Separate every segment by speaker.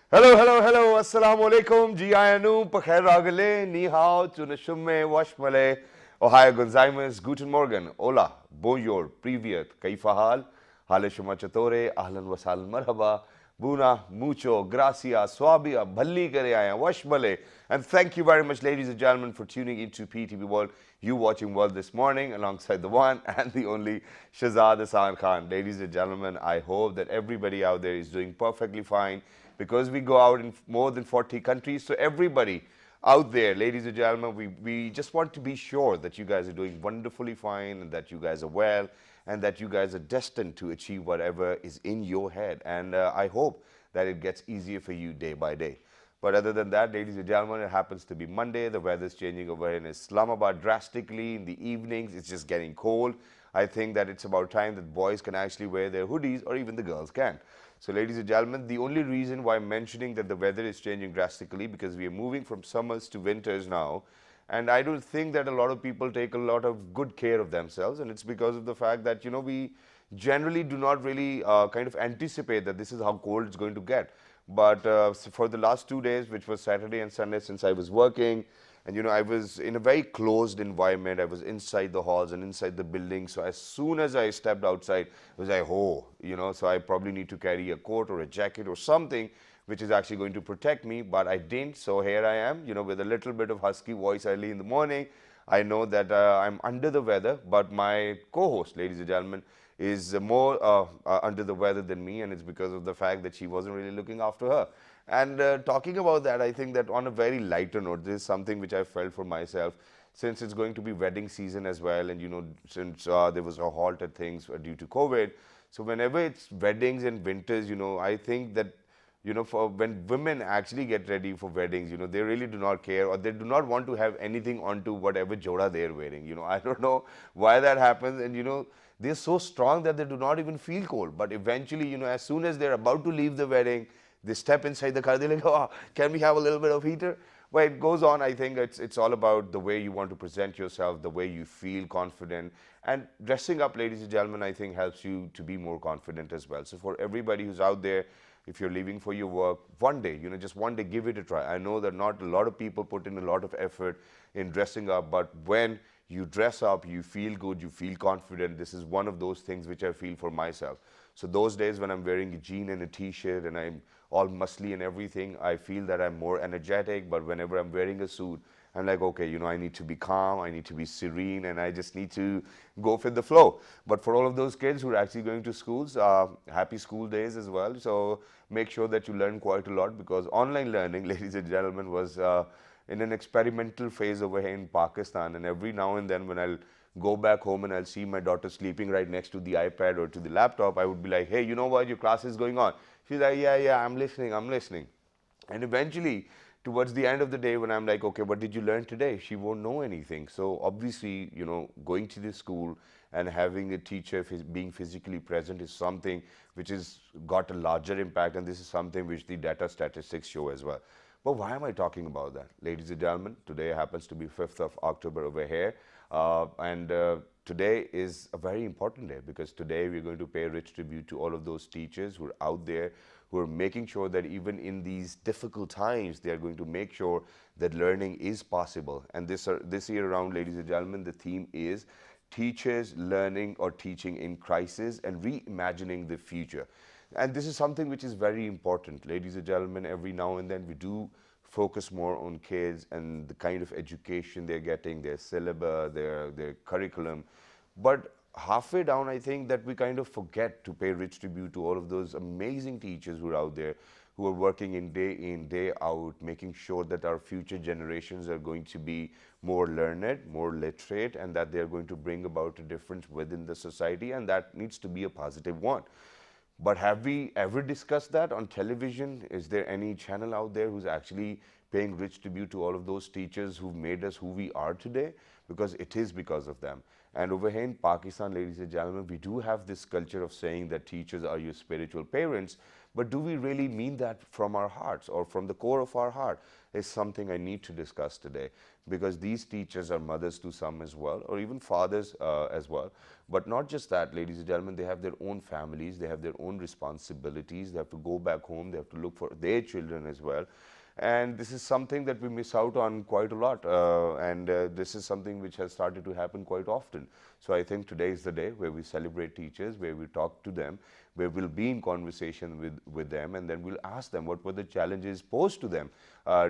Speaker 1: Hello, hello, hello. Assalamu alaikum. Ji ayanu, pakhair ragale, ni hao, tunashumme, washmale, ohio gonzaimas, guten morgen, hola, bonjour, privyet, kaifa hal, hale shuma chatore, ahlan wasal marhaba, buna, mucho, gracias, swabia, bhalli kare aaya, washmale. And thank you very much, ladies and gentlemen, for tuning into PTV World. You watching World this morning alongside the one and the only Shahzad Hasan Khan. Ladies and gentlemen, I hope that everybody out there is doing perfectly fine, because we go out in more than 40 countries. So everybody out there, ladies and gentlemen, we just want to be sure that you guys are doing wonderfully fine and that you guys are well and that you guys are destined to achieve whatever is in your head. And I hope that it gets easier for you day by day. But other than that, ladies and gentlemen, it happens to be Monday. The weather's changing over here in Islamabad drastically. In the evenings, it's just getting cold. I think that it's about time that boys can actually wear their hoodies, or even the girls can. So ladies and gentlemen, the only reason why I'm mentioning that the weather is changing drastically, because we are moving from summers to winters now. And I don't think that a lot of people take a lot of good care of themselves. And it's because of the fact that, you know, we generally do not really kind of anticipate that this is how cold it's going to get. But so for the last 2 days, which was Saturday and Sunday, since I was working, and you know, I was in a very closed environment. I was inside the halls and inside the building. So as soon as I stepped outside, it was like, oh, you know, so I probably need to carry a coat or a jacket or something which is actually going to protect me. But I didn't. So here I am, you know, with a little bit of husky voice early in the morning. I know that I'm under the weather, but my co-host, ladies and gentlemen, is more under the weather than me, and it's because of the fact that she wasn't really looking after her. And talking about that, I think that on a very lighter note, this is something which I felt for myself, since it's going to be wedding season as well, and you know, since there was a halt at things due to COVID. So whenever it's weddings and winters, you know, I think that, you know, for when women actually get ready for weddings, you know, they really do not care, or they do not want to have anything onto whatever joda they're wearing. You know, I don't know why that happens, and you know, they're so strong that they do not even feel cold. But eventually, you know, as soon as they're about to leave the wedding, they step inside the car, they're like, oh, can we have a little bit of heater? Well, it goes on. I think it's all about the way you want to present yourself, the way you feel confident. And dressing up, ladies and gentlemen, I think helps you to be more confident as well. So for everybody who's out there, if you're leaving for your work, one day, you know, just one day, give it a try. I know that not a lot of people put in a lot of effort in dressing up, but when you dress up, you feel good, you feel confident. This is one of those things which I feel for myself. So those days when I'm wearing a jean and a t-shirt and I'm all muscly and everything, I feel that I'm more energetic. But whenever I'm wearing a suit, I'm like, okay, you know, I need to be calm, I need to be serene, and I just need to go with the flow. But for all of those kids who are actually going to schools, happy school days as well. So make sure that you learn quite a lot, because online learning, ladies and gentlemen, was in an experimental phase over here in Pakistan. And every now and then when I'll go back home and I'll see my daughter sleeping right next to the iPad or to the laptop, I would be like, hey, you know what, your class is going on. She's like, yeah, I'm listening. And eventually, towards the end of the day, when I'm like, okay, what did you learn today? She won't know anything. So obviously, you know, going to the school and having a teacher being physically present is something which has got a larger impact. And this is something which the data statistics show as well. But why am I talking about that? Ladies and gentlemen, today happens to be 5th of October over here. Today is a very important day, because today we're going to pay rich tribute to all of those teachers who are out there, who are making sure that even in these difficult times, they are going to make sure that learning is possible. And this year around, ladies and gentlemen, the theme is Teachers Learning or Teaching in Crisis and Reimagining the Future. And this is something which is very important. Ladies and gentlemen, every now and then we do focus more on kids and the kind of education they're getting, their syllabus, their curriculum. But halfway down, I think that we kind of forget to pay rich tribute to all of those amazing teachers who are out there, who are working in, day out, making sure that our future generations are going to be more learned, more literate, and that they're going to bring about a difference within the society, and that needs to be a positive one. But have we ever discussed that on television? Is there any channel out there who's actually paying rich tribute to all of those teachers who've made us who we are today? Because it is because of them. And over here in Pakistan, ladies and gentlemen, we do have this culture of saying that teachers are your spiritual parents, but do we really mean that from our hearts or from the core of our heart is something I need to discuss today, because these teachers are mothers to some as well, or even fathers as well. But not just that, ladies and gentlemen, they have their own families, they have their own responsibilities, they have to go back home, they have to look for their children as well. And this is something that we miss out on quite a lot, and this is something which has started to happen quite often. So I think today is the day where we celebrate teachers, where we talk to them, where we'll be in conversation with them, and then we'll ask them what were the challenges posed to them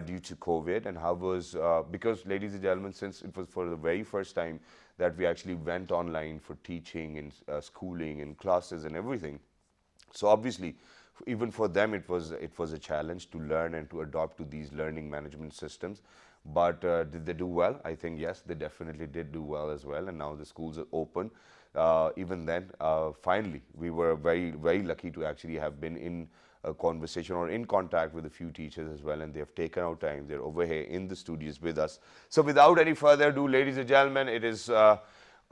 Speaker 1: due to COVID, and how was, because ladies and gentlemen, since it was for the very first time that we actually went online for teaching and schooling and classes and everything. So obviously, even for them, it was a challenge to learn and to adopt to these learning management systems. But did they do well? I think yes, they definitely did do well as well. And now the schools are open. Even then, finally, we were very, very lucky to actually have been in a conversation or in contact with a few teachers as well, and they have taken out time. They're over here in the studios with us. So without any further ado, ladies and gentlemen, it is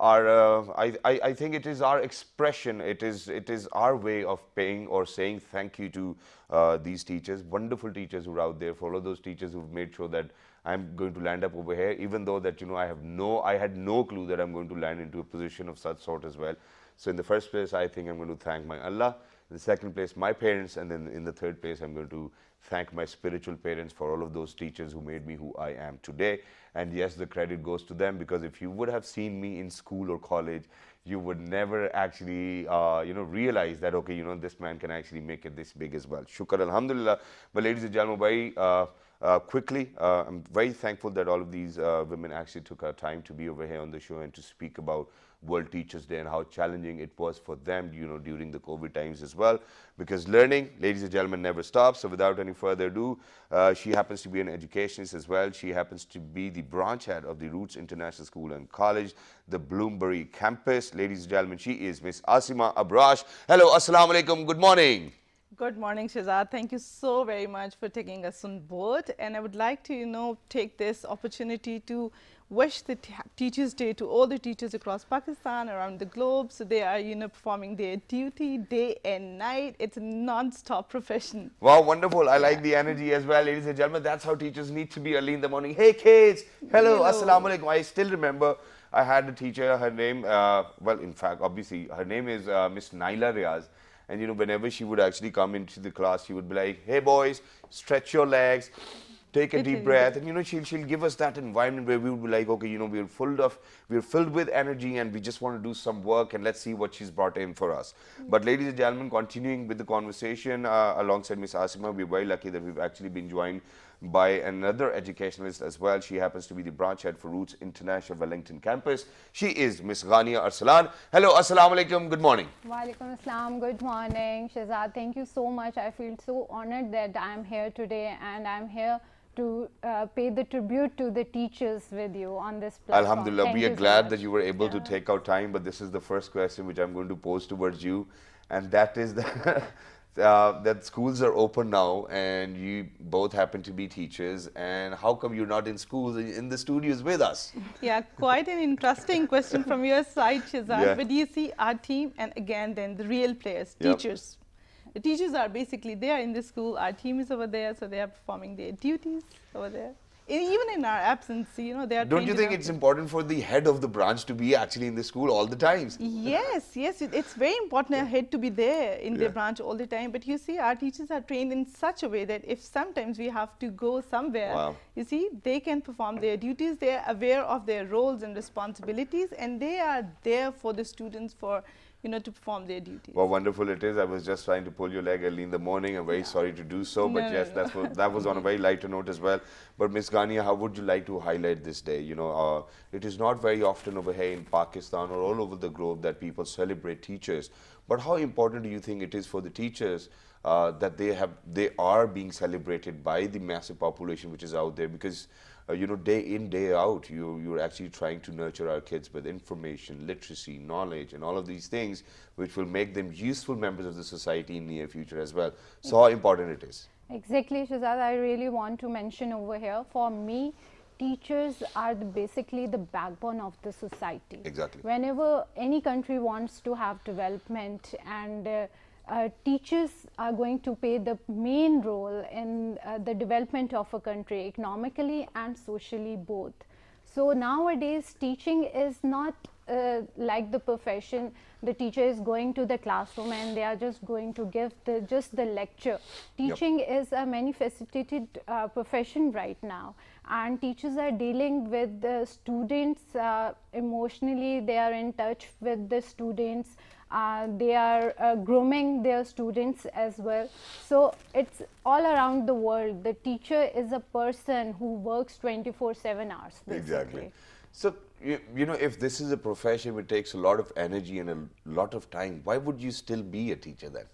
Speaker 1: I think it is our expression, it is our way of paying or saying thank you to these teachers, wonderful teachers who are out there, for all of those teachers who've made sure that I'm going to land up over here, even though that, you know, I had no clue that I'm going to land into a position of such sort as well. So in the first place, I think I'm going to thank my Allah. In the second place, my parents, and then in the third place, I'm going to thank my spiritual parents for all of those teachers who made me who I am today. And yes, the credit goes to them, because if you would have seen me in school or college, you would never actually, realize that, okay, this man can actually make it this big as well. Shukr, alhamdulillah. But ladies and gentlemen, very quickly, I'm very thankful that all of these women actually took our time to be over here on the show and to speak about World Teachers Day and how challenging it was for them, during the COVID times as well. Because learning, ladies and gentlemen, never stops. So without any further ado, she happens to be an educationist as well. She happens to be the branch head of the Roots International School and College, the Bloomsbury campus. Ladies and gentlemen, she is Miss Asima Abrash. Hello, assalamu alaikum, good morning.
Speaker 2: Good morning, Shazad. Thank you so very much for taking us on board. And I would like to, take this opportunity to wish the Teachers' Day to all the teachers across Pakistan, around the globe. So they are, performing their duty day and night. It's a non-stop profession.
Speaker 1: Wow, wonderful. I like the energy as well, ladies and gentlemen. That's how teachers need to be early in the morning. Hey, kids. Hello. Assalamu alaikum. I still remember I had a teacher, her name, in fact, obviously, her name is Miss Naila Riaz. And, whenever she would actually come into the class, she would be like, hey, boys, stretch your legs, take a deep breath. And, she'll give us that environment where we would be like, okay, we're filled with energy and we just want to do some work and let's see what she's brought in for us. But ladies and gentlemen, continuing with the conversation alongside Miss Asima, we're very lucky that we've actually been joined by another educationalist as well. She happens to be the branch head for Roots International Wellington campus. She is Miss Ghania Arsalan. Hello, assalamu alaikum, good morning.
Speaker 3: Wa alaikum assalam, good morning. Shazad, thank you so much. I feel so honored that I'm here today, and I'm here to pay the tribute to the teachers with you on this platform.
Speaker 1: Alhamdulillah, we are glad that you were able to take out time, but this is the first question which I'm going to pose towards you, and that is that schools are open now and you both happen to be teachers, and how come you're not in schools, in the studios with us?
Speaker 2: Yeah, quite an interesting question from your side, Shazad. But you see our team, and again then the real players, teachers. The teachers are basically, they are in the school, our team is over there, so they are performing their duties over there. Even in our absence, they are.
Speaker 1: Don't you think it's important for the head of the branch to be actually in the school all the time?
Speaker 2: Yes, it's very important a head to be there in their branch all the time. But you see, our teachers are trained in such a way that if sometimes we have to go somewhere, you see, they can perform their duties. They are aware of their roles and responsibilities, and they are there for the students for to perform their duties.
Speaker 1: Well, wonderful it is. I was just trying to pull your leg early in the morning. I'm very sorry to do so, but yes, that was on a very lighter note as well. But Miss Ghania, how would you like to highlight this day? It is not very often over here in Pakistan or all over the globe that people celebrate teachers. But how important do you think it is for the teachers that they are being celebrated by the massive population which is out there? Because day in, day out, you're actually trying to nurture our kids with information, literacy, knowledge, and all of these things which will make them useful members of the society in near future as well. So how important it is?
Speaker 3: Exactly, Shazad. I really want to mention over here, for me, teachers are basically the backbone of the society.
Speaker 1: Exactly.
Speaker 3: Whenever any country wants to have development, and teachers are going to play the main role in the development of a country, economically and socially both. So nowadays teaching is not like the profession. The teacher is going to the classroom and they are just going to give just the lecture. Teaching is a many-faceted profession right now, and teachers are dealing with the students emotionally. They are in touch with the students. They are grooming their students as well. So it's all around the world. The teacher is a person who works 24/7 hours. Basically.
Speaker 1: Exactly. So, you know, if this is a profession which takes a lot of energy and a lot of time, why would you still be a teacher then?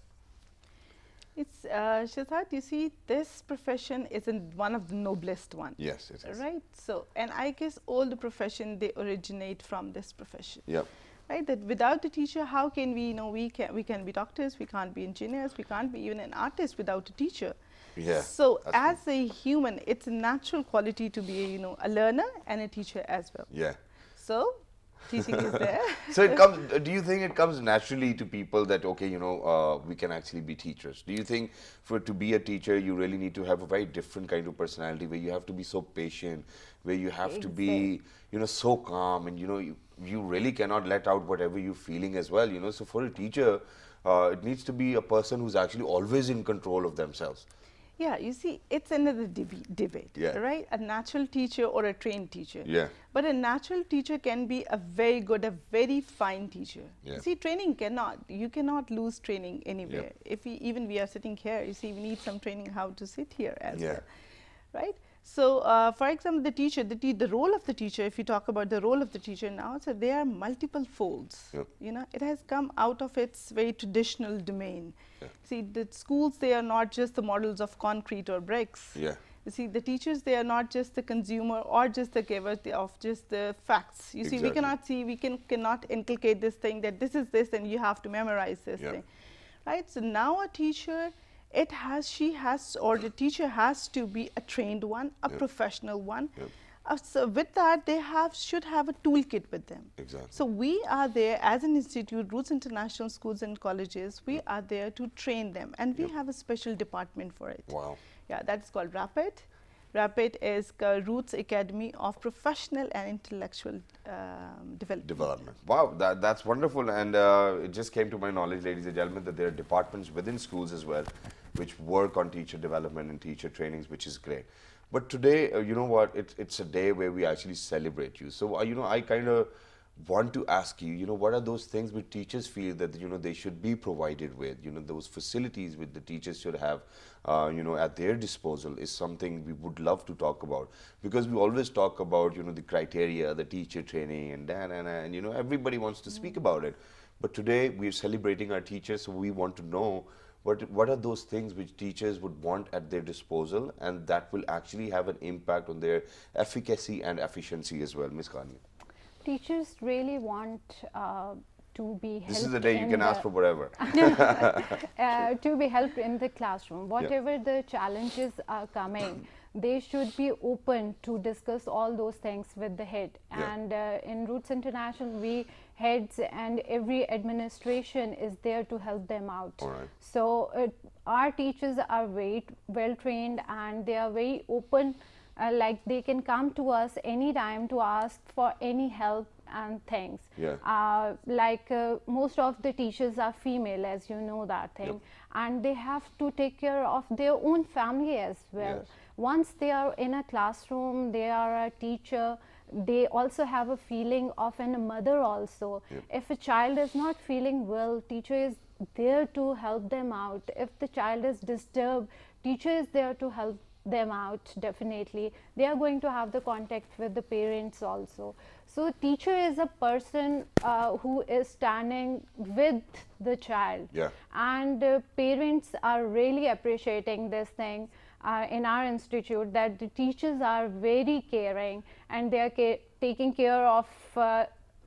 Speaker 2: It's, Shazad, you see, this profession is one of the noblest ones.
Speaker 1: Yes, it is.
Speaker 2: Right? So, and I guess all the profession, they originate from this profession.
Speaker 1: Yep.
Speaker 2: Right? That without a teacher, how can we, you know, we can be doctors, we can't be engineers, we can't be even an artist without a teacher.
Speaker 1: Yeah.
Speaker 2: So as a human, it's a natural quality to be, you know, a learner and a teacher as well.
Speaker 1: Yeah.
Speaker 2: So teaching is there.
Speaker 1: So it comes, do you think it comes naturally to people that, okay, you know, we can actually be teachers? Do you think to be a teacher, you really need to have a very different kind of personality where you have to be so patient, where you have to be, you know, so calm, and, you know, you really cannot let out whatever you're feeling as well, you know? So for a teacher, it needs to be a person who's actually always in control of themselves.
Speaker 2: Yeah, you see, it's another debate, right? A natural teacher or a trained teacher.
Speaker 1: Yeah.
Speaker 2: But a natural teacher can be a very good, a very fine teacher.
Speaker 1: Yeah.
Speaker 2: You see, you cannot lose training anywhere. If even we are sitting here, you see, we need some training how to sit here as well, right? So, for example, the teacher, the role of the teacher, if you talk about the role of the teacher now, so there are multiple folds.
Speaker 1: Yep.
Speaker 2: You know, it has come out of its very traditional domain. See, the schools, they are not just the models of concrete or bricks.
Speaker 1: Yeah.
Speaker 2: You see, the teachers, they are not just the consumer or just the giver of just the facts. You see, we cannot inculcate this thing that this is this and you have to memorize this thing, right? So now a teacher, the teacher has to be a trained one, a professional one. So with that, they should have a toolkit with them.
Speaker 1: Exactly.
Speaker 2: So we are there as an institute, Roots International Schools and Colleges, we are there to train them, and we have a special department for it.
Speaker 1: Wow.
Speaker 2: Yeah, that's called RAPID. RAPID is Roots Academy of Professional and Intellectual Development.
Speaker 1: Wow, that's wonderful, and it just came to my knowledge, ladies and gentlemen, that there are departments within schools as well which work on teacher development and teacher trainings, which is great. But today, you know what, it's a day where we actually celebrate you. So, you know, I kind of want to ask you, you know, what are those things which teachers feel that, you know, they should be provided with, you know, those facilities which the teachers should have, you know, at their disposal is something we would love to talk about, because we always talk about, you know, the criteria, the teacher training and you know, everybody wants to speak about it. But today we're celebrating our teachers, so we want to know what are those things which teachers would want at their disposal, and that will actually have an impact on their efficacy and efficiency as well. Ms. Khania.
Speaker 3: Teachers really want to be helped.
Speaker 1: This is the day you can ask for whatever.
Speaker 3: To be helped in the classroom. Whatever the challenges are coming, they should be open to discuss all those things with the head. And in Roots International, we heads and every administration is there to help them out. So our teachers are very well trained, and they are very open. Like they can come to us anytime to ask for any help and things. Most of the teachers are female, as you know that thing, and they have to take care of their own family as well. Once they are in a classroom, they are a teacher, they also have a feeling of a mother also. If a child is not feeling well, teacher is there to help them out. If the child is disturbed, teacher is there to help them out. Definitely they are going to have the contact with the parents also. So teacher is a person who is standing with the child, and parents are really appreciating this thing in our institute, that the teachers are very caring and they are taking care of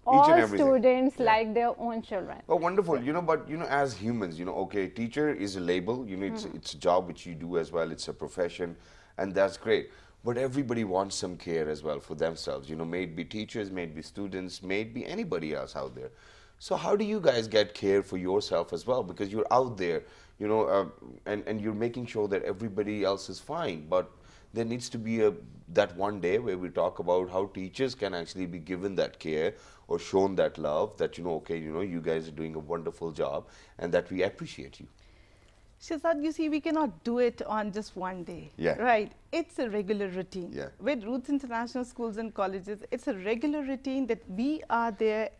Speaker 3: all students like their own children.
Speaker 1: Oh, wonderful. You know, but you know, as humans, you know, okay, teacher is a label, you know, it's a job which you do as well, it's a profession, and that's great. but everybody wants some care as well for themselves. You know, may it be teachers, may it be students, may it be anybody else out there. So how do you guys get care for yourself as well? Because you're out there, you know, and you're making sure that everybody else is fine. But there needs to be that one day where we talk about how teachers can actually be given that care or shown that love, that, you know, okay, you know, you guys are doing a wonderful job and that we appreciate you.
Speaker 2: Shazad, you see, we cannot do it on just one day, right? It's a regular routine. With Roots International Schools and Colleges, it's a regular routine that we are there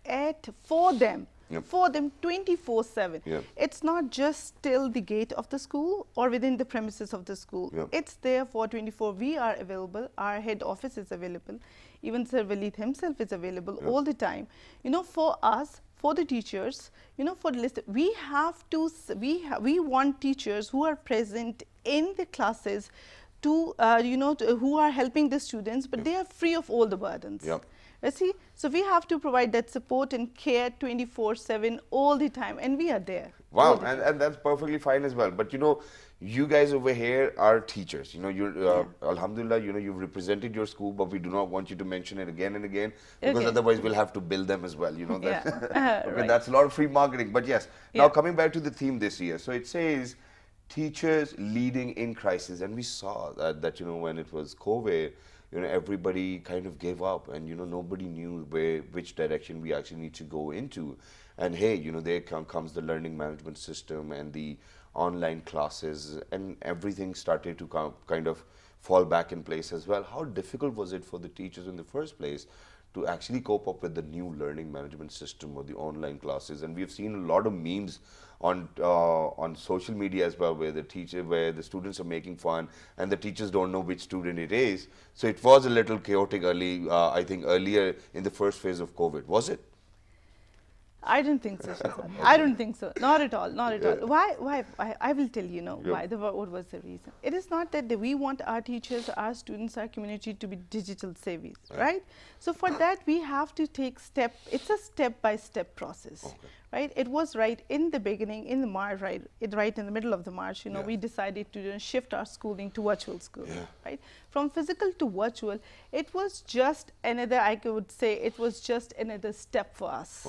Speaker 2: for them 24/7. It's not just till the gate of the school or within the premises of the school. It's there for 24. We are available. Our head office is available. Even Sir Walid himself is available all the time. You know, for us, for the teachers, you know, for the list, we have to, we want teachers who are present in the classes to, you know, who are helping the students, but they are free of all the burdens. See, so we have to provide that support and care 24/7 all the time, and we are there.
Speaker 1: Wow, and that's perfectly fine as well. But you know, you guys over here are teachers. You know, you're Alhamdulillah. You know, you've represented your school, but we do not want you to mention it again and again, because otherwise we'll have to bill them as well. You know that. Okay, that's a lot of free marketing. But yes, now coming back to the theme this year. So it says teachers leading in crisis, and we saw that you know, when it was COVID, you know, everybody kind of gave up, and you know, nobody knew which direction we actually need to go into. And hey, you know, there comes the learning management system and the online classes, and everything started to kind of fall back in place as well. How difficult was it for the teachers in the first place to actually cope up with the new learning management system or the online classes? And we've seen a lot of memes on social media as well, where the students are making fun and the teachers don't know which student it is. So it was a little chaotic I think earlier in the first phase of COVID. Was it?
Speaker 2: I don't think so, Shazad. I don't think so. Not at all. Not at all. Why? I will tell you, why. What was the reason? It is not that we want our teachers, our students, our community to be digital savvy, right? So for that, we have to take it's a step-by-step process, right? It was right in the beginning, in the March, right in the middle of the March, you know, we decided to shift our schooling to virtual schooling, right? From physical to virtual, it was just another, I would say, it was just another step for us.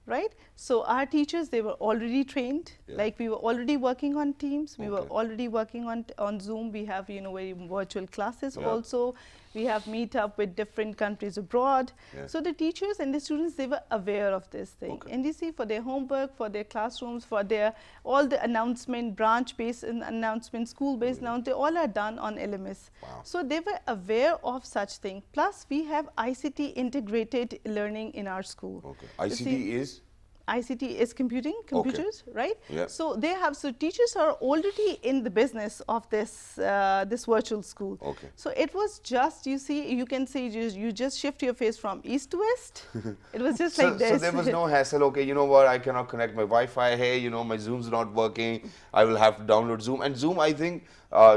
Speaker 2: Right? So our teachers, they were already trained, like we were already working on Teams, we were already working on Zoom, we have, you know, virtual classes also, we have meet up with different countries abroad. So the teachers and the students, they were aware of this thing. And you see, for their homework, for their classrooms, for their, all the announcement, branch-based announcement, school-based announcement, they all are done on LMS. So they were aware of such thing. Plus, we have ICT integrated learning in our school.
Speaker 1: ICT is?
Speaker 2: ICT is computers, right? So they have, so teachers are already in the business of this this virtual school. So it was just, you see, you can say you just shift your face from east to west. It was just like this.
Speaker 1: So there was no hassle. Okay, you know what? I cannot connect my Wi-Fi. Hey, you know, my Zoom's not working. I will have to download Zoom. And Zoom, I think,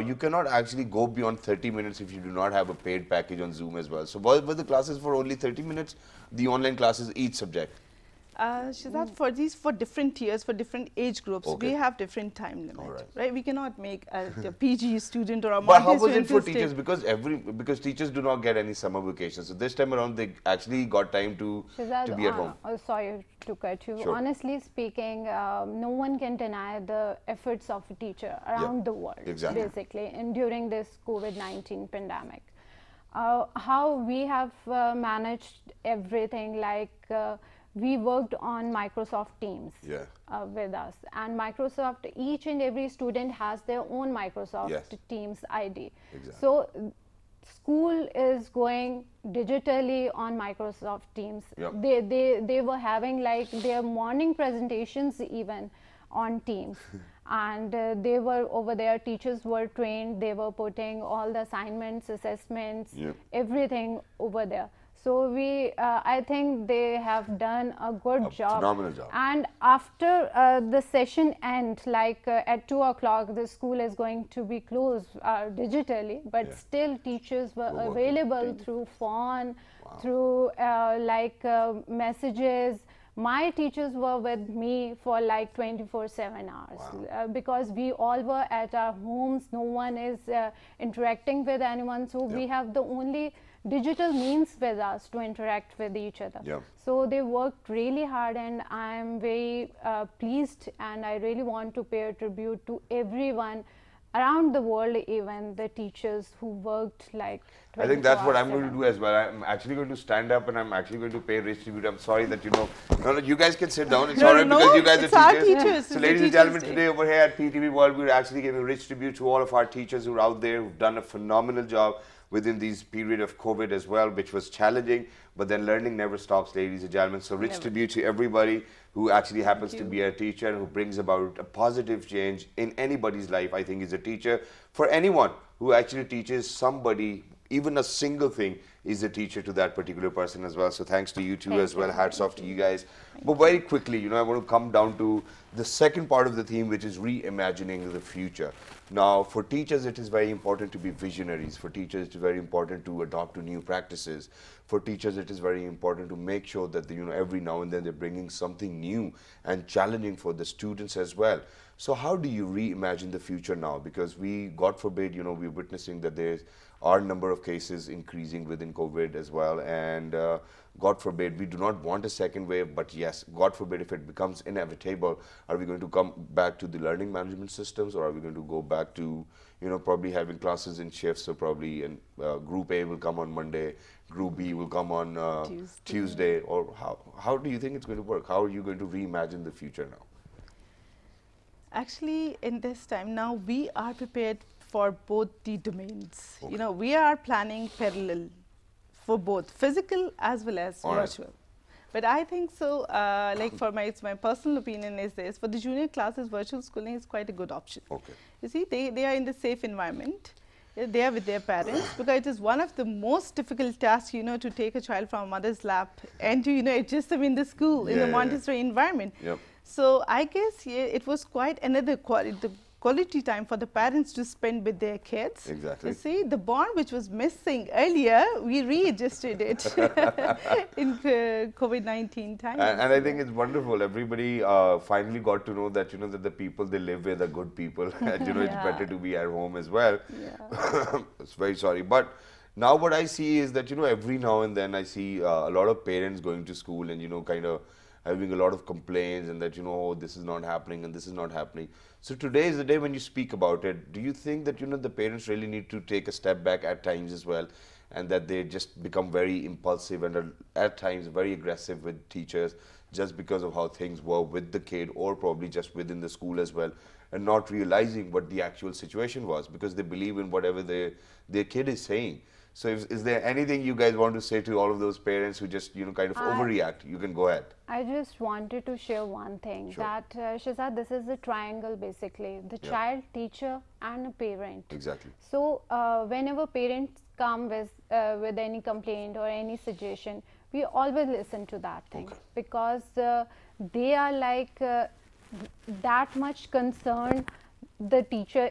Speaker 1: you cannot actually go beyond 30 minutes if you do not have a paid package on Zoom as well. So were the classes for only 30 minutes? The online classes, each subject?
Speaker 2: Shazad, for different tiers, for different age groups, we have different time limit, right? We cannot make a PG student or a
Speaker 1: But how was it for teachers? Because teachers do not get any summer vacation. So this time around, they actually got time to be at home.
Speaker 3: Sorry to cut you. Honestly speaking, no one can deny the efforts of a teacher around the world, basically, and during this COVID-19 pandemic. How we have managed everything, like we worked on Microsoft Teams with us, and Microsoft, each and every student has their own Microsoft Teams ID. So school is going digitally on Microsoft Teams. They were having like their morning presentations even on Teams. And they were over there, teachers were trained, they were putting all the assignments, assessments, everything over there. So I think they have done a good job.
Speaker 1: Phenomenal job.
Speaker 3: And after the session end, like at 2 o'clock, the school is going to be closed digitally, but still teachers were available through phone, through like messages, my teachers were with me for like 24/7 hours.
Speaker 1: Wow.
Speaker 3: Because we all were at our homes, no one is interacting with anyone, so we have the only digital means with us to interact with each other. So they worked really hard, and I am very pleased, and I really want to pay a tribute to everyone around the world, even the teachers who worked like 24
Speaker 1: I think that's what I'm
Speaker 3: hours.
Speaker 1: going to do as well. I'm actually going to stand up and I'm actually going to pay rich tribute. I'm sorry that, you know, no, you guys can sit down. It's alright because you guys are teachers. So ladies and gentlemen, today over here at PTV World, we're actually giving rich tribute to all of our teachers who are out there who've done a phenomenal job within this period of COVID as well, which was challenging, but then learning never stops, ladies and gentlemen. So rich tribute to everybody who actually happens to be a teacher and who brings about a positive change in anybody's life. I think is a teacher. For anyone who actually teaches somebody, even a single thing, is a teacher to that particular person as well. So thanks to you too as well. Hats off to you guys. But very quickly, you know, I want to come down to the second part of the theme, which is reimagining the future. Now, for teachers, it is very important to be visionaries. For teachers, it is very important to adopt to new practices. For teachers, it is very important to make sure that, you know, every now and then they're bringing something new and challenging for the students as well. So how do you reimagine the future now? Because we, God forbid, you know, we're witnessing that there's our number of cases increasing within COVID as well, and God forbid, we do not want a second wave, but yes, God forbid, if it becomes inevitable, are we going to come back to the learning management systems, or are we going to go back to, you know, probably having classes in shifts? So probably in Group A will come on Monday, Group B will come on Tuesday, or how do you think it's going to work? How are you going to reimagine the future now?
Speaker 2: Actually, in this time now, we are prepared for both the domains. You know, we are planning parallel for both physical as well as virtual. But I think so, like for my personal opinion is this, for the junior classes, virtual schooling is quite a good option. You see, they are in the safe environment. They are with their parents, because it is one of the most difficult tasks, you know, to take a child from a mother's lap and to, you know, adjust them in the school, in the Montessori environment. So I guess it was quite another quality time for the parents to spend with their kids. You see, the bond which was missing earlier, we readjusted it in COVID-19 time.
Speaker 1: And I think it's wonderful. Everybody finally got to know that, you know, that the people they live with are good people, and you know, it's better to be at home as well. It's very sorry, but now what I see is that, you know, every now and then I see a lot of parents going to school and, you know, kind of having a lot of complaints, and that, you know, oh, this is not happening and this is not happening. So today is the day when you speak about it. Do you think that, you know, the parents really need to take a step back at times as well, and that they just become very impulsive and are at times very aggressive with teachers just because of how things were with the kid, or probably just within the school as well, and not realizing what the actual situation was because they believe in whatever their kid is saying? So is there anything you guys want to say to all of those parents who just, you know, kind of overreact? You can go ahead.
Speaker 3: I just wanted to share one thing, that Shahzad, this is a triangle basically, the child, teacher and a parent. So whenever parents come with any complaint or any suggestion, we always listen to that thing, because they are like that much concerned the teacher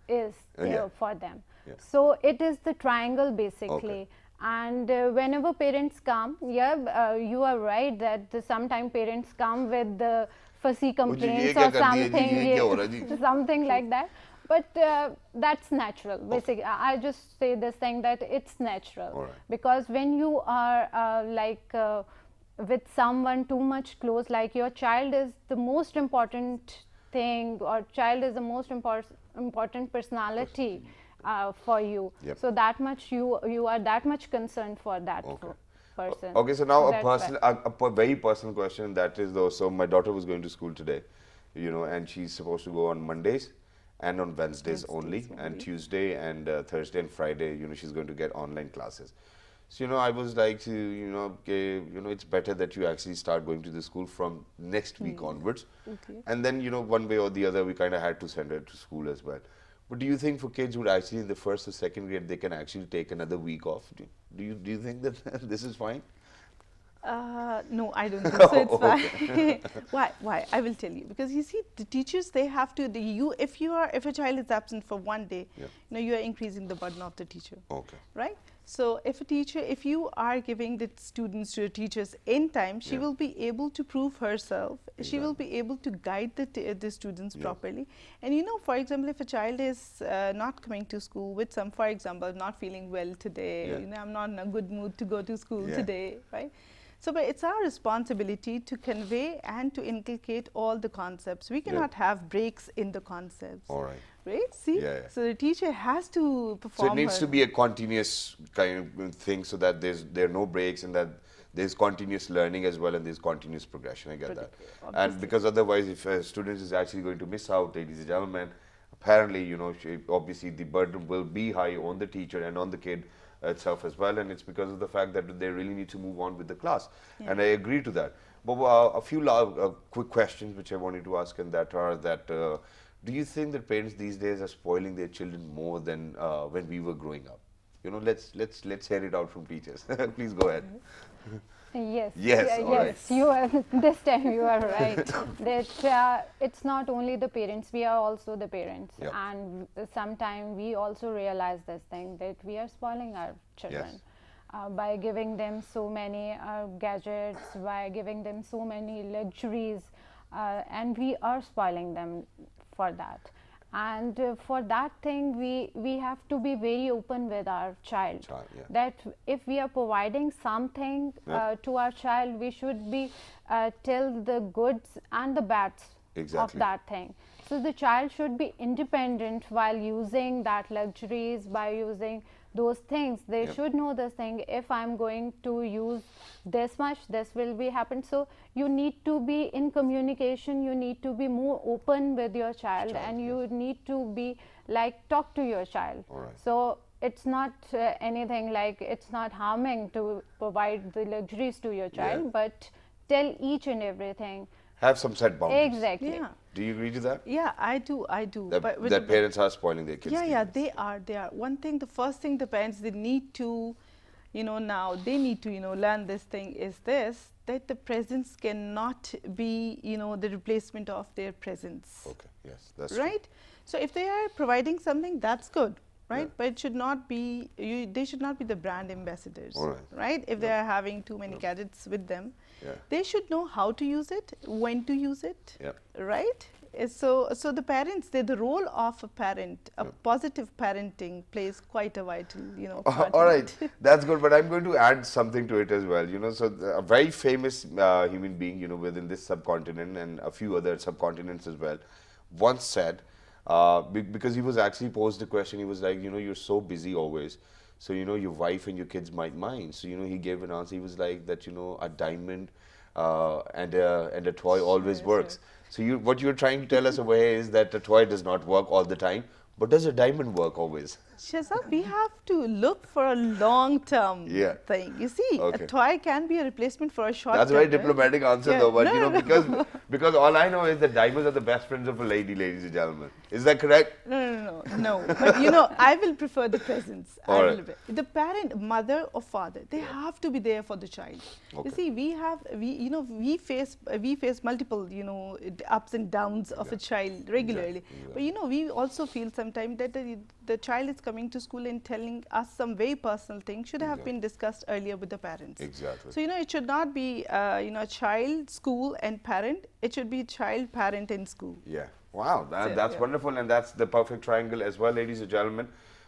Speaker 3: is there for them. So it is the triangle basically. And whenever parents come, you are right that sometimes parents come with the fussy complaints or something, something like that. But that's natural. Basically, I just say this thing that it's natural, because when you are with someone too much close, like your child is the most important thing, or child is the most important personality for you. So that much you are that much concerned for that person.
Speaker 1: Okay, so now a very personal question, that is though, so my daughter was going to school today, you know, and she's supposed to go on Mondays and on Wednesdays only, and Tuesday and Thursday and Friday, you know, she's going to get online classes. So, you know, I was like to, you know, it's better that you actually start going to the school from next week onwards. And then, you know, one way or the other, we kind of had to send her to school as well. But do you think for kids who are actually in the first or second grade, they can actually take another week off? Do you think that this is fine?
Speaker 2: No, I don't think so. It's fine. Why? I will tell you. Because you see, the teachers, they have to. If a child is absent for one day, you know, you are increasing the burden of the teacher. Right? So if you are giving the students to the teachers in time, she will be able to prove herself. Exactly. She will be able to guide the students properly. And you know, for example, if a child is not coming to school with some, for example, not feeling well today, you know, I'm not in a good mood to go to school today, right? So, but it's our responsibility to convey and to inculcate all the concepts. We cannot have breaks in the concepts.
Speaker 1: All right.
Speaker 2: Right? See? So the teacher has to perform.
Speaker 1: So it needs to be a continuous kind of thing, so that there are no breaks and that there's continuous learning as well and there's continuous progression. I get that. Obviously. And because otherwise, if a student is actually going to miss out, ladies and gentlemen, apparently, you know, obviously the burden will be high on the teacher and on the kid itself as well, and it's because of the fact that they really need to move on with the class. And I agree to that. But a few quick questions which I wanted to ask, and that are that do you think that parents these days are spoiling their children more than when we were growing up? You know, let's hear it out from teachers. Please go ahead.
Speaker 3: Yes.
Speaker 1: Yes.
Speaker 3: Yes. You are. This time you are right. That it's not only the parents. We are also the parents, and sometimes we also realize this thing that we are spoiling our children by giving them so many gadgets, by giving them so many luxuries, and we are spoiling them for that. And for that thing, we have to be very open with our child. That if we are providing something to our child, we should be tell the goods and the bads of that thing. So the child should be independent while using that luxuries, by using those things. They should know this thing. If I'm going to use this much, this will be happen. So you need to be in communication. You need to be more open with your child, and you need to be like talk to your child. So it's not anything like, it's not harming to provide the luxuries to your child, but tell each and everything.
Speaker 1: Have some set boundaries.
Speaker 3: Exactly.
Speaker 1: Do you agree to that?
Speaker 2: Yeah, I do.
Speaker 1: That parents are spoiling their kids.
Speaker 2: They are. One thing, the first thing the parents, they need to, you know, now they need to, you know, learn this thing is this, that the presence cannot be, you know, the replacement of their presence.
Speaker 1: Okay, yes, that's
Speaker 2: right.
Speaker 1: True.
Speaker 2: So if they are providing something, that's good. Right, but it should not be. They should not be the brand ambassadors. Right, if they are having too many gadgets with them, they should know how to use it, when to use it. Right. So the parents, the role of a parent, a positive parenting plays quite a vital, you know, part.
Speaker 1: All right, that's good. But I'm going to add something to it as well. You know, so a very famous human being, you know, within this subcontinent and a few other subcontinents as well, once said. Because he was actually posed the question, he was like, you know, you're so busy always, so, you know, your wife and your kids might mind. So, you know, he gave an answer. He was like that, you know, a diamond and a toy always works. So what you're trying to tell us over here is that a toy does not work all the time, but does a diamond work always?
Speaker 2: Shazad, we have to look for a long-term thing. You see, a toy can be a replacement for a short-term.
Speaker 1: That's a very diplomatic answer, though. But you know, because all I know is that diamonds are the best friends of a lady, ladies and gentlemen. Is that correct?
Speaker 2: No. But you know, I will prefer the presence. The parent, mother or father, they have to be there for the child. You see, we face multiple, you know, ups and downs of a child regularly. But you know, we also feel sometimes that the child is coming to school and telling us some very personal things should have been discussed earlier with the parents. So, you know, it should not be, you know, child, school and parent. It should be child, parent and school.
Speaker 1: Wow, that's wonderful, and that's the perfect triangle as well, ladies and gentlemen.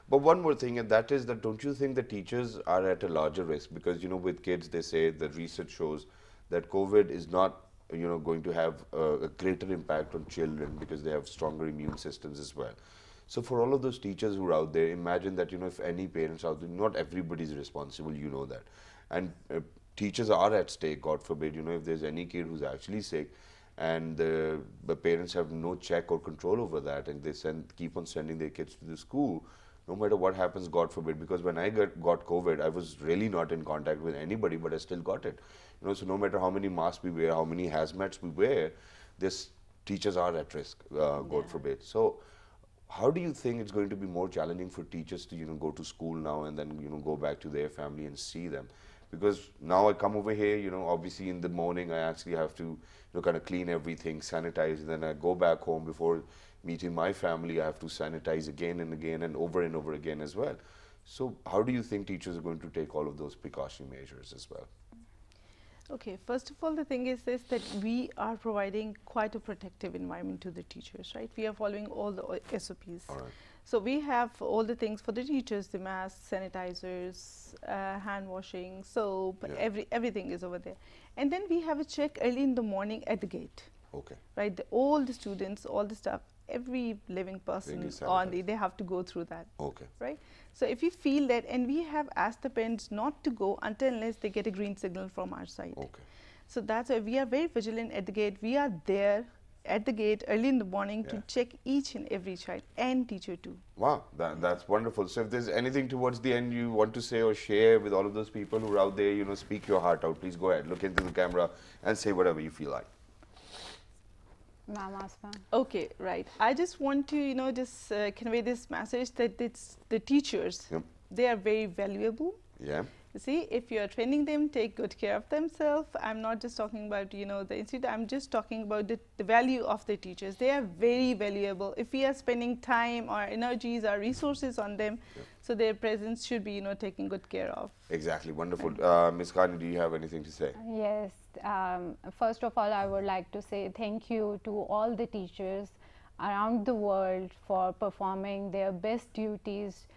Speaker 1: But one more thing, and that is that don't you think the teachers are at a larger risk? Because, you know, with kids, they say the research shows that COVID is not, you know, going to have a greater impact on children because they have stronger immune systems as well. So for all of those teachers who are out there, imagine that, you know, if any parents out there, not everybody is responsible, you know that. And teachers are at stake, God forbid, you know, if there's any kid who's actually sick and the parents have no check or control over that and they keep on sending their kids to the school, no matter what happens, God forbid, because when I got COVID, I was really not in contact with anybody, but I still got it. You know, so no matter how many masks we wear, how many hazmats we wear, this teachers are at risk, God forbid. So how do you think it's going to be more challenging for teachers to, you know, go to school now and then, you know, go back to their family and see them? Because now I come over here, you know, obviously in the morning I actually have to, you know, kind of clean everything, sanitize, and then I go back home before meeting my family, I have to sanitize again and again and over again as well. So how do you think teachers are going to take all of those precautionary measures as well?
Speaker 2: Okay, first of all, the thing is this, that we are providing quite a protective environment to the teachers, right? We are following all the SOPs.
Speaker 1: All right.
Speaker 2: So we have all the things for the teachers, the masks, sanitizers, hand washing, soap, everything is over there. And then we have a check early in the morning at the gate.
Speaker 1: Okay.
Speaker 2: Right, all the students, all the staff, every living person they have to go through that.
Speaker 1: Okay.
Speaker 2: Right. So if you feel that, and we have asked the parents not to go until unless they get a green signal from our side.
Speaker 1: Okay.
Speaker 2: So that's why we are very vigilant at the gate. We are there at the gate early in the morning to check each and every child and teacher too.
Speaker 1: Wow, that's wonderful. So if there's anything towards the end you want to say or share with all of those people who are out there, you know, speak your heart out. Please go ahead, look into the camera and say whatever you feel like.
Speaker 2: Okay, right. I just want to, you know, just convey this message that it's the teachers, they are very valuable.
Speaker 1: Yeah.
Speaker 2: You see, if you are training them, take good care of themselves. I'm not just talking about, you know, the institute. I'm just talking about the value of the teachers. They are very valuable. If we are spending time or energies or resources on them, so their presence should be, you know, taken good care of.
Speaker 1: Exactly. Wonderful. Ms. Khani, do you have anything to say?
Speaker 3: Yes. First of all, I would like to say thank you to all the teachers around the world for performing their best duties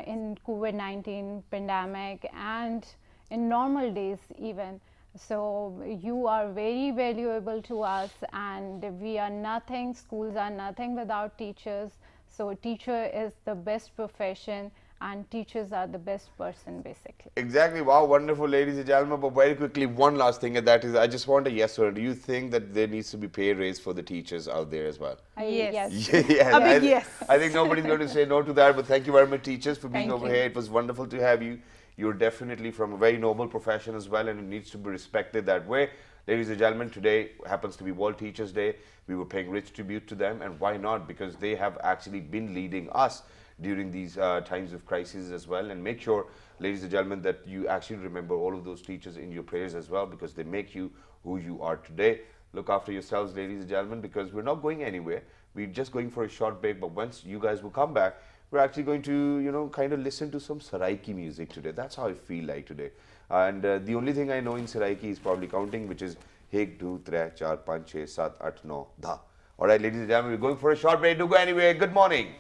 Speaker 3: in COVID-19 pandemic and in normal days even. So you are very valuable to us, and we are nothing, schools are nothing without teachers. So teacher is the best profession, and teachers are the best person basically.
Speaker 1: Exactly. Wow, wonderful, ladies and gentlemen. But very quickly, one last thing, and that is, I just want a yes or no. Do you think that there needs to be pay raise for the teachers out there as well?
Speaker 2: Yes.
Speaker 1: Yes. I think nobody's going to say no to that, but thank you very much, teachers, for being over here. It was wonderful to have you. You're definitely from a very noble profession as well, and it needs to be respected that way. Ladies and gentlemen, today happens to be World Teachers Day. We were paying rich tribute to them, and why not? Because they have actually been leading us during these times of crisis as well. And make sure, ladies and gentlemen, that you actually remember all of those teachers in your prayers as well, because they make you who you are today. Look after yourselves, ladies and gentlemen, because we're not going anywhere. We're just going for a short break, but once you guys will come back, we're actually going to, you know, kind of listen to some Siraki music today. That's how I feel like today. And the only thing I know in Siraki is probably counting, which is 1, 2, 3, 4, 5, 6, 7, 8, 9, 10. All right, ladies and gentlemen, we're going for a short break. Don't go anywhere. Good morning.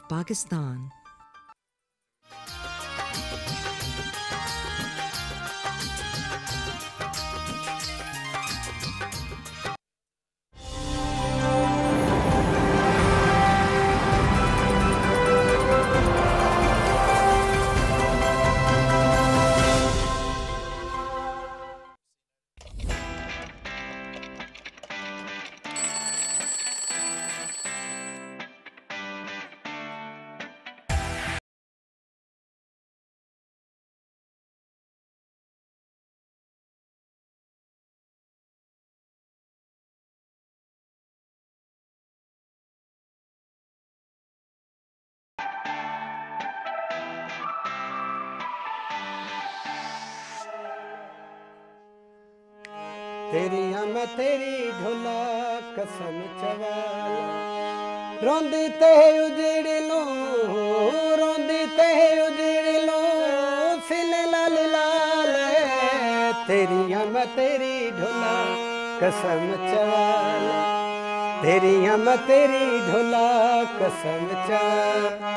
Speaker 4: Pakistan.
Speaker 5: तेरिया मैं तेरी ढोला कसम चवाला रोंदी ते उजड़ लो रोंदी ते उजड़ लो सिले लाल लाल तेरिया मैं तेरी ढोला कसम चवाला तेरिया मैं तेरी ढोला कसम चवाला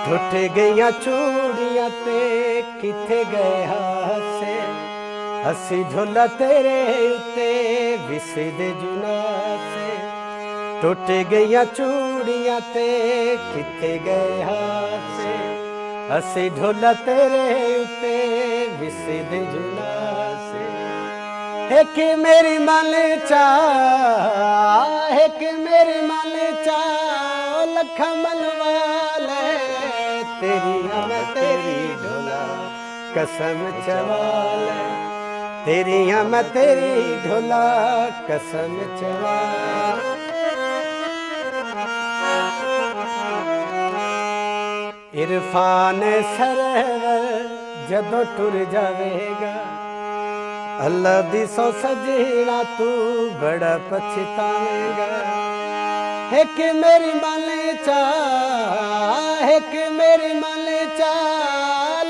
Speaker 5: टूट गईया चूड़ियां ते किथे गए हासे हसी झोला तेरे उत्ते विसदे जुनासे टूट गईया चूड़ियां ते किथे गए हासे हसी झोला तेरे उत्ते विसदे जुनासे एक मेरी मन चा एक मेरी मन चा लखा मनवाले तेरिया मैं तेरी ढोला कसम चवाले तेरिया मैं तेरी ढोला कसम चवाले इरफान सरवर जदों टुर जावेगा अल्लाह दी सौ सजना तू बड़ा पछतावेगा एक मेरी मन चा एक मेरी मन चा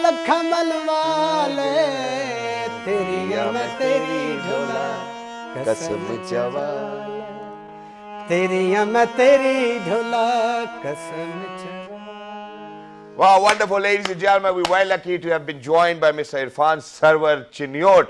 Speaker 5: लखा मनवाले तेरिया मैं तेरी ढोला कसम चवाले तेरिया मैं तेरी ढोला कसम चवाले.
Speaker 1: Wow, wonderful, ladies and gentlemen. We're well lucky to have been joined by Mr. Irfan Sarwar Chinyot.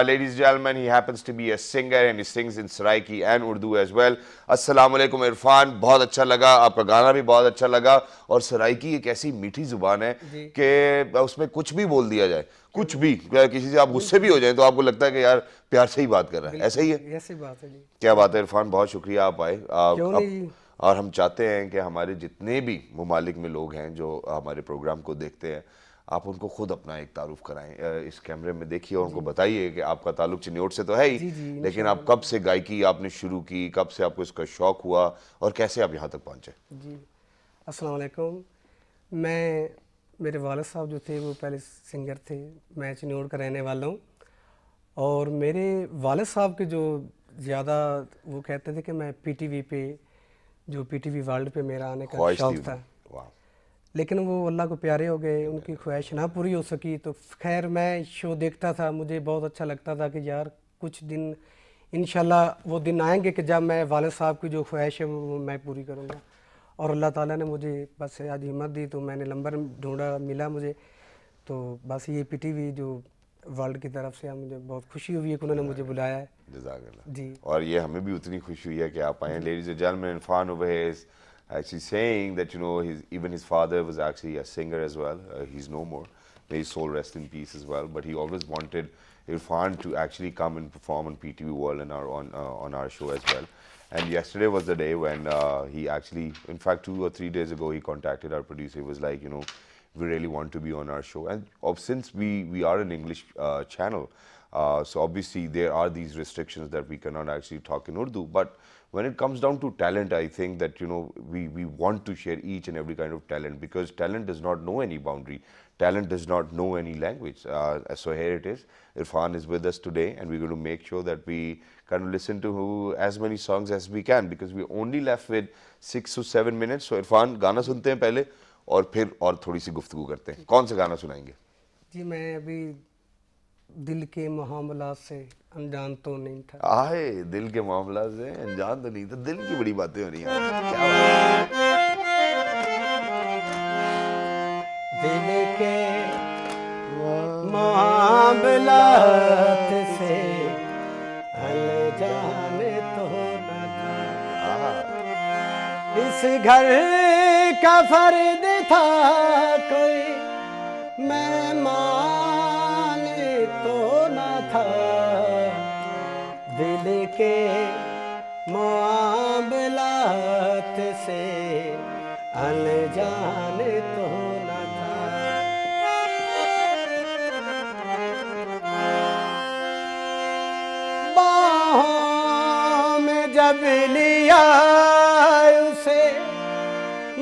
Speaker 1: Ladies and gentlemen, he happens to be a singer and he sings in Siraki and Urdu as well. Assalamu alaikum Irfan, बहुत अच्छा लगा, आपका गाना भी बहुत अच्छा लगा और सराइकी एक ऐसी मीठी जुबान है कि उसमें कुछ भी बोल दिया जाए, कुछ भी, किसी से आप गुस्से भी हो जाएं तो आपको लगता है कि यार प्यार से ही बात कर रहा है, ऐसा ही है?
Speaker 5: ऐसी बात है जी.
Speaker 1: क्या बात है इरफान, बहुत शुक्रिया आप आए. और हम चाहते हैं कि हमारे जितने भी ममालिक में लोग हैं जो हमारे प्रोग्राम को देखते हैं, आप उनको खुद अपना एक तारुफ कराएं. इस कैमरे में देखिए और उनको बताइए कि आपका ताल्लुक चिन्योट से तो है ही, लेकिन आप कब से गायकी आपने शुरू की, कब से आपको इसका शौक़ हुआ और कैसे आप यहाँ तक पहुँचे?
Speaker 5: जी अस्सलाम वालेकुम. मैं मेरे वालिद साहब जो थे वो पहले सिंगर थे, मैं चिन्योट का रहने वाला हूँ और मेरे वालिद साहब के जो ज़्यादा वो कहते थे कि मैं PTV पे जो PTV वर्ल्ड पे मेरा आने का शौक़ था, लेकिन वो अल्लाह को प्यारे हो गए, उनकी ख्वाहिश ना पूरी हो सकी. तो खैर मैं शो देखता था, मुझे बहुत अच्छा लगता था कि यार कुछ दिन इंशाल्लाह वो दिन आएंगे कि जब मैं वालिद साहब की जो ख्वाहिश है वो मैं पूरी करूँगा. और अल्लाह ताला ने मुझे बस आज हिम्मत दी तो मैंने नंबर ढूंढा, मिला मुझे, तो बस ये PTV जो वर्ल्ड की तरफ से मुझे बहुत खुशी हुई है कि उन्होंने मुझे बुलाया है.
Speaker 1: जी, और ये हमें भी उतनी खुशी हुई है कि आप आए. Ladies and gentlemen, Irfan over here is actually saying that, you know, even his father was actually a singer as well. He's no more. May his soul rest in peace as well. But he always wanted Irfan to actually come and perform on PTV World and on our show as well. And yesterday was the day when he actually, in fact, 2 or 3 days ago, he contacted our producer. He was like, you know, we really want to be on our show. And since we are an English channel, so obviously there are these restrictions that we cannot actually talk in Urdu. But when it comes down to talent, I think that, you know, we want to share each and every kind of talent, because talent does not know any boundary. Talent does not know any language. So here it is. Irfan is with us today, and we're going to make sure that we kind of listen to as many songs as we can, because we're only left with 6 to 7 minutes. So Irfan, गाना सुनते हैं पहले और फिर और थोड़ी सी गुफ्तगू करते हैं. कौन सा गाना सुनाएंगे?
Speaker 5: जी मैं अभी दिल के मामला से अनजान तो नहीं था।
Speaker 1: आए दिल के मामला से अनजान तो नहीं था, दिल की बड़ी बातें हो रही हैं। क्या बात है।
Speaker 5: दिल के मामलात से अनजान तो न था, इस घर का फर्द था कोई मेहमान तो न था, दिल के मामलात से अनजान तो न था। बाहों में जब लिया उसे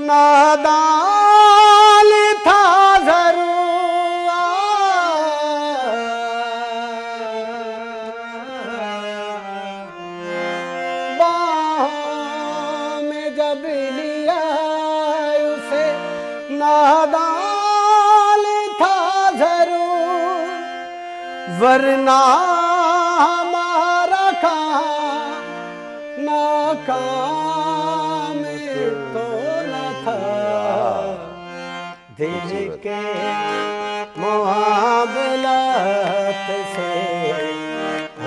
Speaker 5: नादान था जरूर, बाहों में जब लिया उसे नादान था जरूर, वरना हमारा काम नाकाम तो न था, दिल के मुआमलात से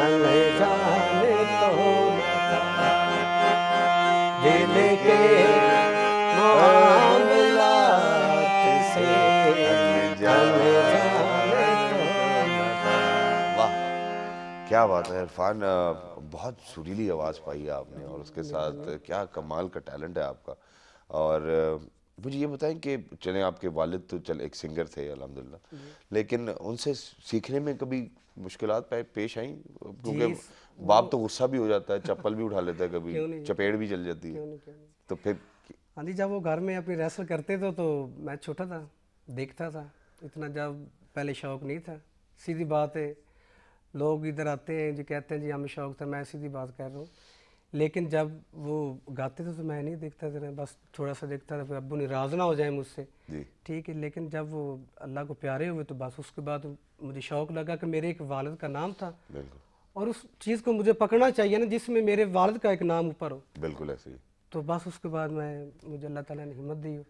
Speaker 5: अनजान तो न था, दिल के मुआमलात से अनजान तो न था।
Speaker 1: वाह क्या बात है इरफान, बहुत सुरीली आवाज़ पाई है आपने और उसके साथ क्या कमाल का टैलेंट है आपका। और मुझे ये बताएं कि चले आपके वालिद तो चल एक सिंगर थे अल्हम्दुलिल्लाह, लेकिन उनसे सीखने में कभी मुश्किलात पेश आई? क्योंकि बाप तो गुस्सा भी हो जाता है, चप्पल भी उठा लेता है, कभी चपेट भी चल जाती है, तो फिर?
Speaker 5: हाँ जी, जब वो घर में अपनी रेसल करते थे तो मैं छोटा था, देखता था, इतना जब पहले शौक़ नहीं था। सीधी बात है, लोग इधर आते हैं जो कहते हैं जी हमें शौक़ था, मैं सीधी बात कर रहा हूँ, लेकिन जब वो गाते थे तो मैं नहीं देखता था, बस थोड़ा सा देखता था, फिर अब्बू नाराज़ ना हो जाए मुझसे, ठीक है। लेकिन जब वो अल्लाह को प्यारे हुए तो बस उसके बाद मुझे शौक़ लगा कि मेरे एक वालिद का नाम था और उस चीज़ को मुझे पकड़ना चाहिए ना जिसमें मेरे वालिद का एक नाम ऊपर हो।
Speaker 1: बिल्कुल ऐसे ही।
Speaker 5: तो बस उसके बाद मुझे अल्लाह ताला ने हिम्मत दी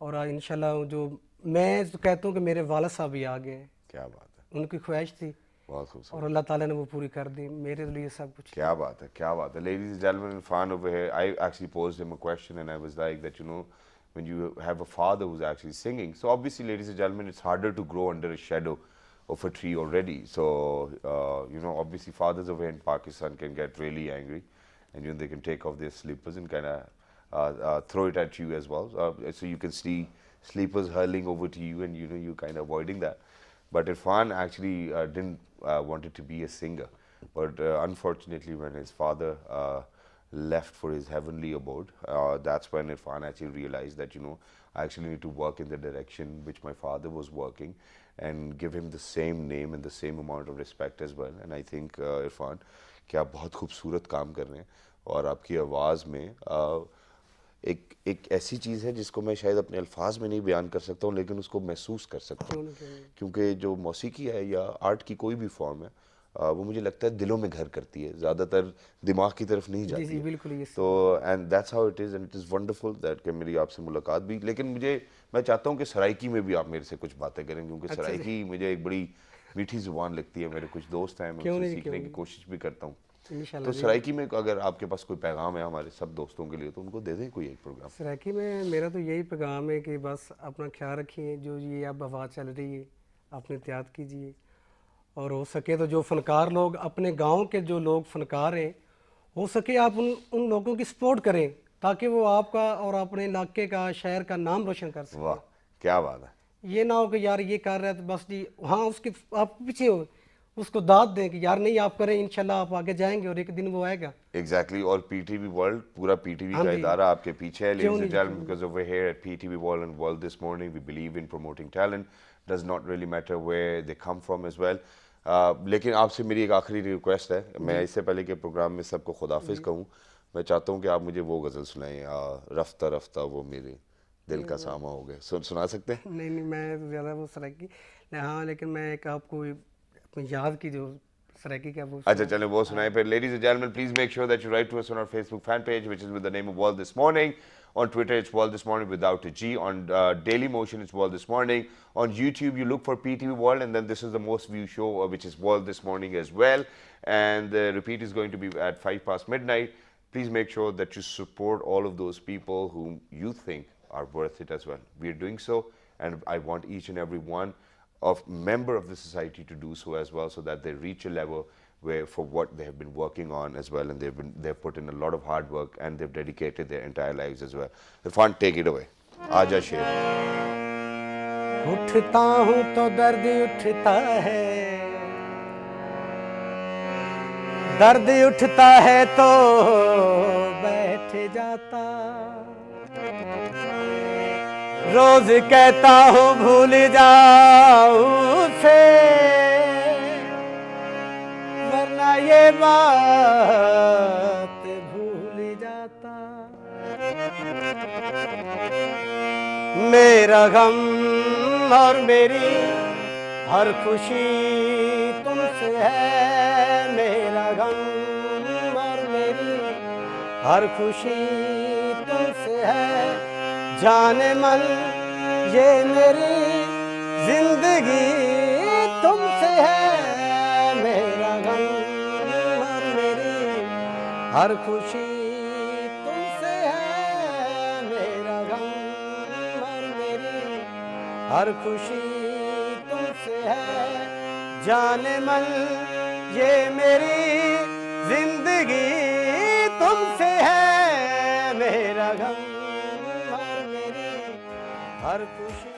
Speaker 5: और आज इंशाल्लाह जो मैं तो कहता हूँ कि मेरे वालिद साहब भी आ गए।
Speaker 1: क्या बात है,
Speaker 5: उनकी ख्वाहिश थी और अल्लाह ताला ने वो पूरी कर दी मेरे लिए सब कुछ।
Speaker 1: क्या बात है, क्या बात है। Ladies and gentlemen, Irfan over here, I actually posed him a question and I was like that, you know, when you have a father who's actually singing, so obviously, ladies and gentlemen, it's harder to grow under a shadow of a tree already. So, you know, obviously fathers over here in Pakistan can get really angry and, you know, they can take off their slippers and kind of throw it at you as well. So you can see slippers hurling over to you and, you know, you kind of avoiding that. But Irfan actually didn't wanted to be a singer. But unfortunately, when his father left for his heavenly abode, that's when Irfan actually realized that, you know, I actually need to work in the direction which my father was working and give him the same name and the same amount of respect as well. And I think Irfan, कि आप बहुत खूबसूरत काम कर रहे हैं और आपकी आवाज़ में एक ऐसी चीज़ है जिसको मैं शायद अपने अल्फाज में नहीं बयान कर सकता हूँ, लेकिन उसको महसूस कर सकता हूँ, क्योंकि जो मौसीकी है या आर्ट की कोई भी फॉर्म है वो मुझे लगता है दिलों में घर करती है, ज़्यादातर दिमाग की तरफ नहीं जाती है।
Speaker 5: बिल्कुल ये
Speaker 1: तो and that's how it is and it is wonderful that कि मेरी आपसे मुलाकात भी, लेकिन मैं चाहता हूँ कि सराइकी में भी आप मेरे से कुछ बातें करें, क्योंकि सराइकी मुझे एक बड़ी मीठी ज़ुबान लगती है। मेरे कुछ दोस्त हैं, मैं उनसे सीखने की कोशिश भी करता हूँ। तो सराइकी में अगर आपके पास कोई पैगाम है हमारे सब दोस्तों के लिए तो उनको दे दें कोई एक प्रोग्राम।
Speaker 5: सराइकी में मेरा तो यही पैगाम है कि बस अपना ख्याल रखिए, जो ये अब हवा चल रही है अपनी एहतियात कीजिए, और हो सके तो जो फनकार लोग अपने गांव के जो लोग फनकार हैं, हो सके आप उन लोगों की सपोर्ट करें ताकि वो आपका और अपने इलाके का शहर का नाम रोशन कर सकें।
Speaker 1: वाह क्या बात है।
Speaker 5: ये ना हो कि यार ये कर रहा है तो बस जी हाँ उसके आप पीछे हो, उसको दाद दें कि यार नहीं आप करें, इंशाल्लाह आप आगे जाएंगे और एक दिन वो आएगा।
Speaker 1: एग्जैक्टली और पीटीवी वर्ल्ड, पूरा पीटीवी का इदारा आपके पीछे है। Ladies and gentlemen, because over here at PTV World and World this morning we believe in promoting talent, does not really matter where they come from as well. लेकिन आपसे मेरी एक आखिरी रिक्वेस्ट है, मैं इससे पहले के प्रोग्राम में सबको खुदाफिज कहूँ, मैं चाहता हूँ कि आप मुझे वो गज़ल सुनाएं, रफ्ता रफ्ता वो मेरे दिल का सामा हो गया। सुना सकते हैं?
Speaker 5: नहीं मैं ज़्यादा वो सराइकी हाँ, लेकिन मैं एक आपको याद की जो सराकी का वो
Speaker 1: अच्छा चलें वो सुनाएं फिर. Ladies and gentlemen, please make sure that you write to us on our Facebook fan page, which is with the name of World This Morning. On Twitter, it's World This Morning without a G. On Daily Motion, it's World This Morning. On YouTube, you look for PTV World, and then this is the most viewed show, which is World This Morning as well. And the repeat is going to be at 5 past midnight. Please make sure that you support all of those people whom you think are worth it as well. We are doing so, and I want each and every one of member of the society to do so as well, so that they reach a level where for what they have been working on as well, and they've put in a lot of hard work and they've dedicated their entire lives as well. Irfan, take it away. Aaja Sher.
Speaker 5: उठता हूँ तो दर्द उठता है, दर्द उठता है तो बैठ जाता, रोज कहता हूँ भूल जाऊं से, वरना ये बात भूल जाता। मेरा गम और मेरी हर खुशी तुमसे है, मेरा गम और मेरी हर खुशी तुमसे है, जाने मन ये मेरी जिंदगी तुमसे है, मेरा गम और मेरी हर खुशी तुमसे है, मेरा गम और मेरी हर खुशी तुमसे है, जाने मन ये मेरी जिंदगी तुमसे है, मेरा गम हर खुशी